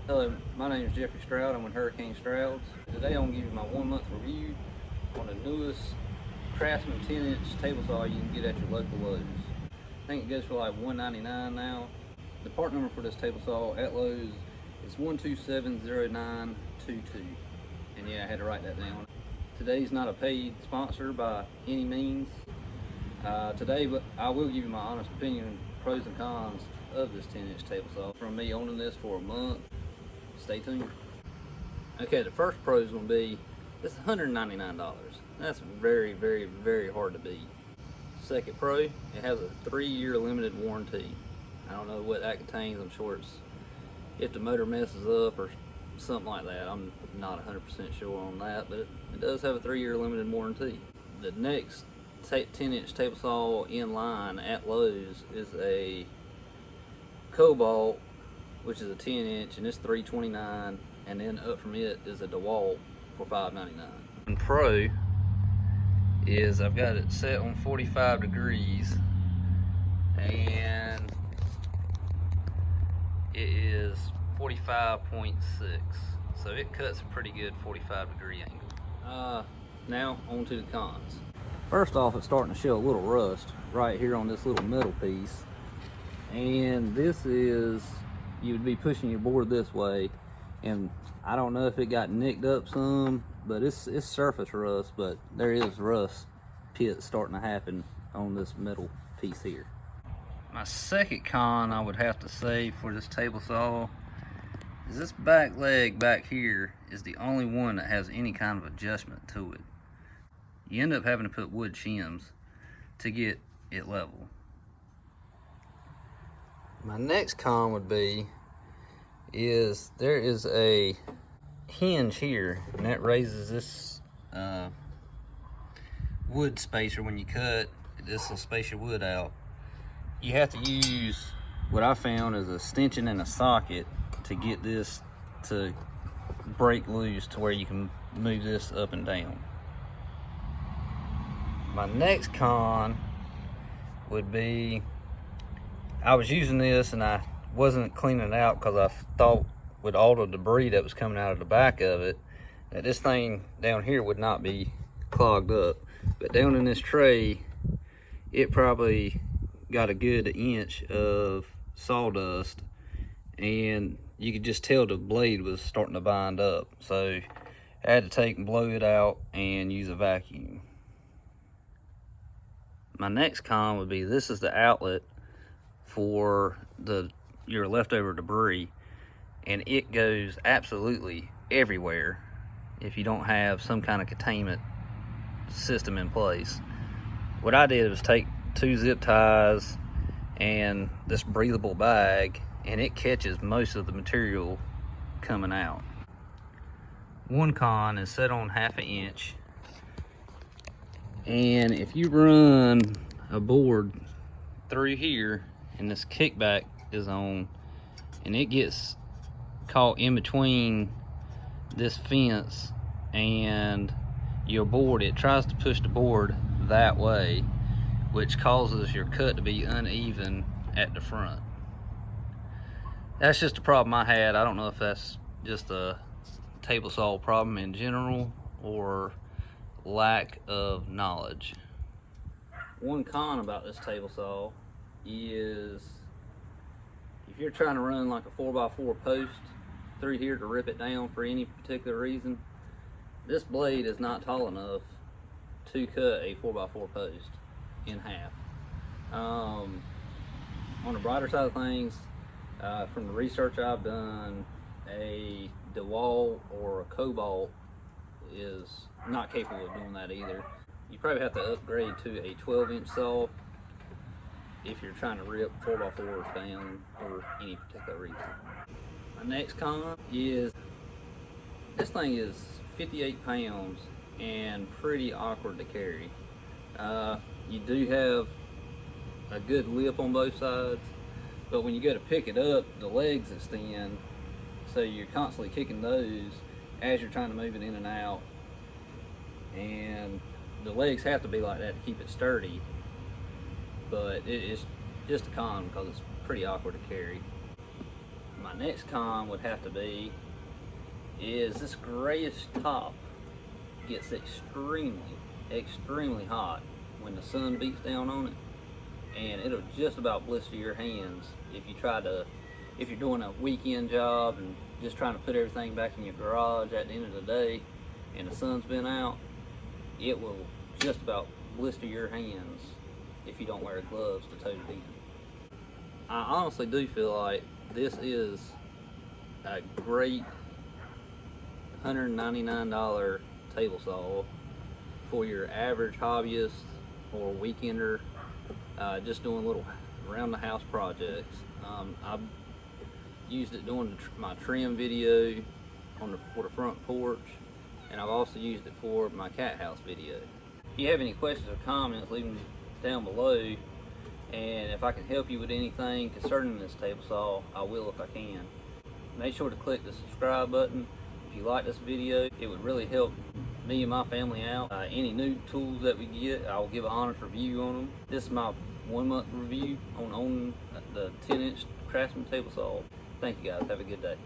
Hello, my name is Jeffrey Stroud. I'm with Hurricane Strouds. Today I'm going to give you my 1 month review on the newest Craftsman 10-inch table saw you can get at your local Lowe's. I think it goes for like $199 now. The part number for this table saw at Lowe's is 1270922. And yeah, I had to write that down. Today's not a paid sponsor by any means. Today, but I will give you my honest opinion, pros and cons of this 10-inch table saw from me owning this for a month. Stay tuned. Okay, the first pro is going to be this is $199. That's very, very, very hard to beat. Second pro, it has a 3-year limited warranty. I don't know what that contains. I'm sure it's if the motor messes up or something like that. I'm not 100% sure on that, but it does have a 3-year limited warranty. The next 10-inch table saw in line at Lowe's is a Cobalt, which is a 10-inch, and it's $329, and then up from it is a DeWalt for $599. And Pro is I've got it set on 45 degrees, and it is 45.6, so it cuts a pretty good 45-degree angle. Now on to the cons. First off, it's starting to show a little rust right here on this little metal piece, and this is, you would be pushing your board this way, and I don't know if it got nicked up some, but it's surface rust, but there is rust pits starting to happen on this metal piece here. My second con I would have to say for this table saw is this back leg back here is the only one that has any kind of adjustment to it. You end up having to put wood shims to get it level. My next con would be is there is a hinge here, and that raises this wood spacer. When you cut, this will space your wood out. You have to use what I found is a stanchion and a socket to get this to break loose to where you can move this up and down. My next con would be I was using this and I wasn't cleaning it out because I thought with all the debris that was coming out of the back of it that this thing down here would not be clogged up, but down in this tray it probably got a good inch of sawdust, and you could just tell the blade was starting to bind up, so I had to take and blow it out and use a vacuum. My next con would be this is the outlet for your leftover debris, and it goes absolutely everywhere if you don't have some kind of containment system in place. What I did was take 2 zip ties and this breathable bag, and it catches most of the material coming out. One con is set on 1/2 inch, and if you run a board through here and this kickback is on and it gets caught in between this fence and your board, it tries to push the board that way, which causes your cut to be uneven at the front. That's just a problem I had. I don't know if that's just a table saw problem in general or lack of knowledge. One con about this table saw is if you're trying to run like a 4x4 post through here to rip it down for any particular reason, this blade is not tall enough to cut a 4x4 post in half. On the brighter side of things, from the research I've done, a DeWalt or a Cobalt is not capable of doing that either. You probably have to upgrade to a 12-inch saw if you're trying to rip 4x4s down for any particular reason. My next con is this thing is 58 pounds and pretty awkward to carry. You do have a good lip on both sides, but when you go to pick it up, the legs extend, so you're constantly kicking those as you're trying to move it in and out, and the legs have to be like that to keep it sturdy, but it's just a con because it's pretty awkward to carry. My next con would have to be is this grayish top gets extremely hot when the sun beats down on it, and it'll just about blister your hands if you're doing a weekend job and just trying to put everything back in your garage at the end of the day and the sun's been out. It will just about blister your hands if you don't wear gloves to tote it in. I honestly do feel like this is a great $199 table saw for your average hobbyist or weekender, just doing little around the house projects. I've used it doing my trim video for the front porch, and I've also used it for my cat house video. If you have any questions or comments, leave them down below, and if I can help you with anything concerning this table saw, I will if I can. Make sure to click the subscribe button if you like this video. It would really help me and my family out. Any new tools that we get, I will give an honest review on them. This is my 1 month review on the 10-inch Craftsman table saw. Thank you guys. Have a good day.